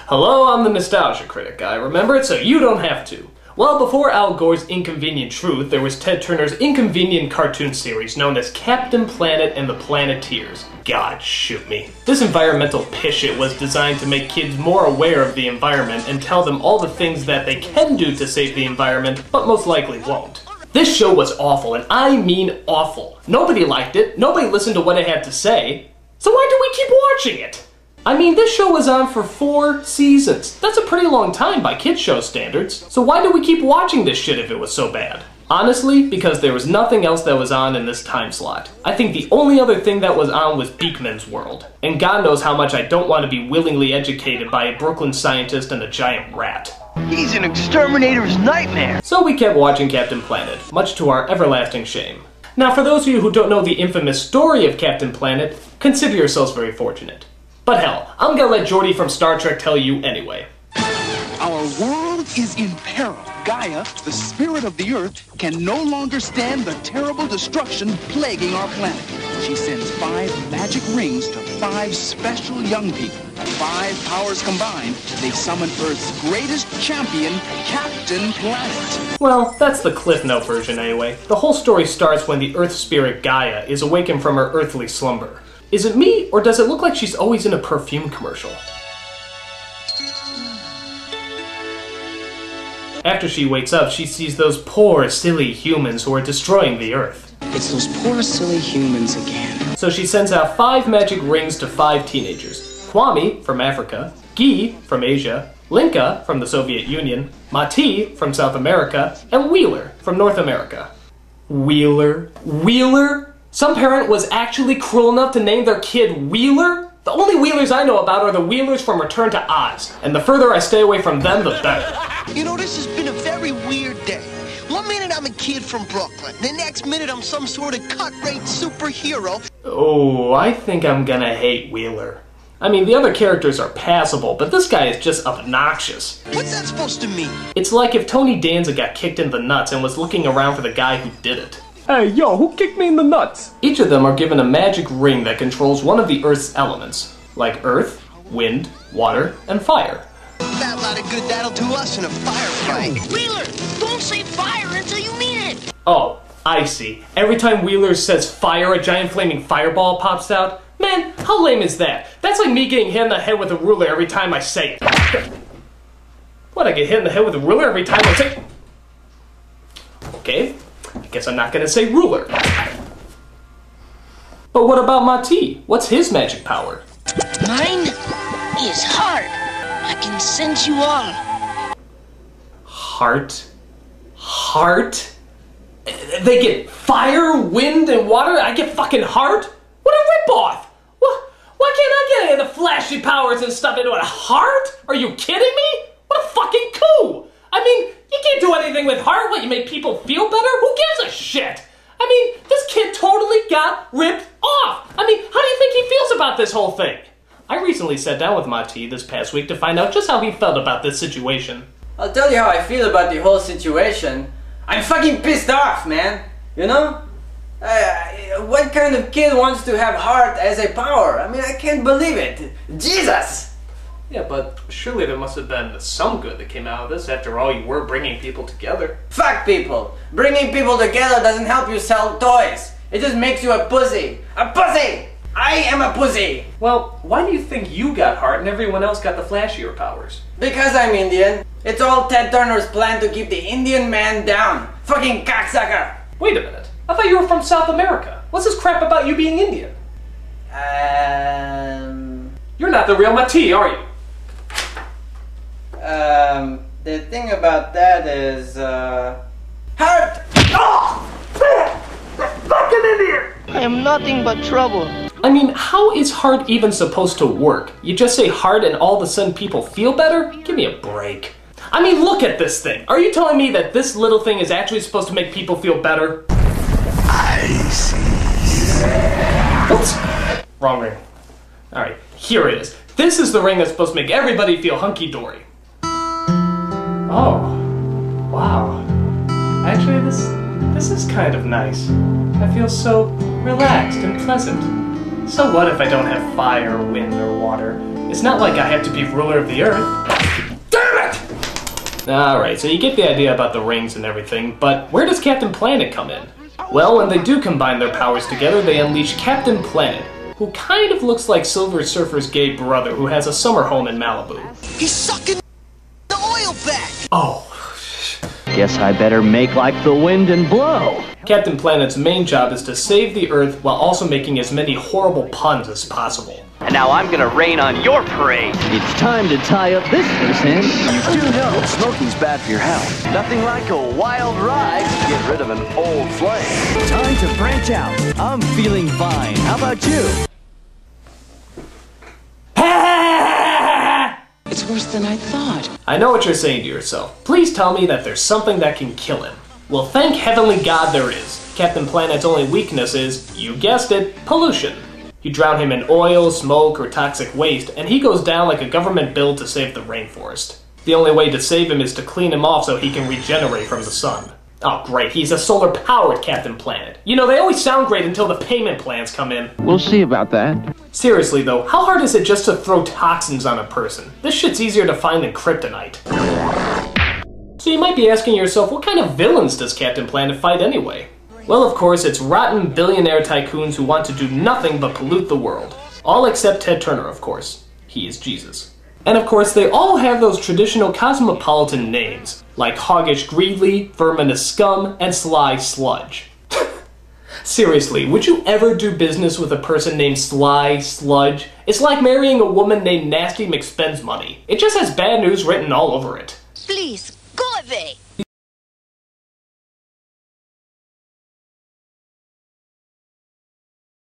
Hello, I'm the Nostalgia Critic. I remember it so you don't have to. Well, before Al Gore's Inconvenient Truth, there was Ted Turner's inconvenient cartoon series known as Captain Planet and the Planeteers. God, shoot me. This environmental pishit was designed to make kids more aware of the environment and tell them all the things that they can do to save the environment, but most likely won't. This show was awful, and I mean awful. Nobody liked it, nobody listened to what it had to say, so why do we keep watching it? I mean, this show was on for 4 seasons. That's a pretty long time by kids' show standards. So why do we keep watching this shit if it was so bad? Honestly, because there was nothing else that was on in this time slot. I think the only other thing that was on was Beakman's World. And God knows how much I don't want to be willingly educated by a Brooklyn scientist and a giant rat. He's an exterminator's nightmare! So we kept watching Captain Planet, much to our everlasting shame. Now, for those of you who don't know the infamous story of Captain Planet, consider yourselves very fortunate. But hell, I'm gonna let Geordi from Star Trek tell you anyway. Our world is in peril. Gaia, the spirit of the Earth, can no longer stand the terrible destruction plaguing our planet. She sends 5 magic rings to 5 special young people. 5 powers combined, they summon Earth's greatest champion, Captain Planet. Well, that's the Cliff Note version anyway. The whole story starts when the Earth spirit Gaia is awakened from her earthly slumber. Is it me, or does it look like she's always in a perfume commercial? After she wakes up, she sees those poor, silly humans who are destroying the Earth. It's those poor, silly humans again. So she sends out 5 magic rings to 5 teenagers. Kwame from Africa, Guy from Asia, Linka from the Soviet Union, Mati from South America, and Wheeler from North America. Wheeler? Wheeler? Some parent was actually cruel enough to name their kid Wheeler? The only Wheelers I know about are the Wheelers from Return to Oz, and the further I stay away from them, the better. You know, this has been a very weird day. One minute I'm a kid from Brooklyn, the next minute I'm some sort of cut-rate superhero. Oh, I think I'm gonna hate Wheeler. I mean, the other characters are passable, but this guy is just obnoxious. What's that supposed to mean? It's like if Tony Danza got kicked in the nuts and was looking around for the guy who did it. Hey, yo, who kicked me in the nuts? Each of them are given a magic ring that controls one of the Earth's elements, like earth, wind, water, and fire. That lot of good that'll do us in a firefight. Wheeler, don't say fire until you mean it. Oh, I see. Every time Wheeler says fire, a giant flaming fireball pops out? Man, how lame is that? That's like me getting hit in the head with a ruler every time I say it. What, I get hit in the head with a ruler every time I say... Okay, I guess I'm not gonna say ruler. But what about Mati? What's his magic power? Mine is heart. I can sense you all. Heart? Heart? They get fire, wind, and water? I get fucking heart? What a ripoff! Why can't I get any of the flashy powers and stuff into a heart? Are you kidding me? What a fucking coup! I mean, you can't do anything with heart. What, you make people feel better? Who gives a shit? I mean, this kid totally got ripped off. I mean, how do you think he feels about this whole thing? I recently sat down with Mati this past week to find out just how he felt about this situation. I'll tell you how I feel about the whole situation. I'm fucking pissed off, man. You know? What kind of kid wants to have heart as a power? I mean, I can't believe it. Jesus! Yeah, but surely there must have been some good that came out of this. After all, you were bringing people together. Fuck people! Bringing people together doesn't help you sell toys. It just makes you a pussy. A pussy! I am a pussy! Well, why do you think you got heart and everyone else got the flashier powers? Because I'm Indian. It's all Ted Turner's plan to keep the Indian man down. Fucking cocksucker! Wait a minute. I thought you were from South America. What's this crap about you being Indian? You're not the real Mati, are you? The thing about that is, heart! Oh! Fucking Indian! I am nothing but trouble. I mean, how is heart even supposed to work? You just say heart and all of a sudden people feel better? Give me a break. I mean, look at this thing. Are you telling me that this little thing is actually supposed to make people feel better? I see. What? Wrong ring. Alright, here it is. This is the ring that's supposed to make everybody feel hunky-dory. Oh. Wow. Actually, this is kind of nice. I feel so relaxed and pleasant. So what if I don't have fire, wind, or water? It's not like I have to be ruler of the Earth. Damn it! Alright, so you get the idea about the rings and everything, but where does Captain Planet come in? Well, when they do combine their powers together, they unleash Captain Planet, who kind of looks like Silver Surfer's gay brother who has a summer home in Malibu. He's sucking the oil back! Oh. Guess I better make like the wind and blow. Captain Planet's main job is to save the Earth while also making as many horrible puns as possible. And now I'm gonna rain on your parade. It's time to tie up this loose end. You do know smoking's bad for your health. Nothing like a wild ride to get rid of an old flame. Time to branch out. I'm feeling fine. How about you? It's worse than I thought. I know what you're saying to yourself. Please tell me that there's something that can kill him. Well, thank heavenly God there is. Captain Planet's only weakness is, you guessed it, pollution. You drown him in oil, smoke, or toxic waste, and he goes down like a government bill to save the rainforest. The only way to save him is to clean him off so he can regenerate from the sun. Oh great, he's a solar-powered Captain Planet. You know, they always sound great until the payment plans come in. We'll see about that. Seriously though, how hard is it just to throw toxins on a person? This shit's easier to find than kryptonite. So you might be asking yourself, what kind of villains does Captain Planet fight anyway? Well, of course, it's rotten billionaire tycoons who want to do nothing but pollute the world. All except Ted Turner, of course. He is Jesus. And of course, they all have those traditional cosmopolitan names, like Hoggish Greedly, Verminous Scum, and Sly Sludge. Seriously, would you ever do business with a person named Sly Sludge? It's like marrying a woman named Nasty McSpends Money. It just has bad news written all over it. Please, go away.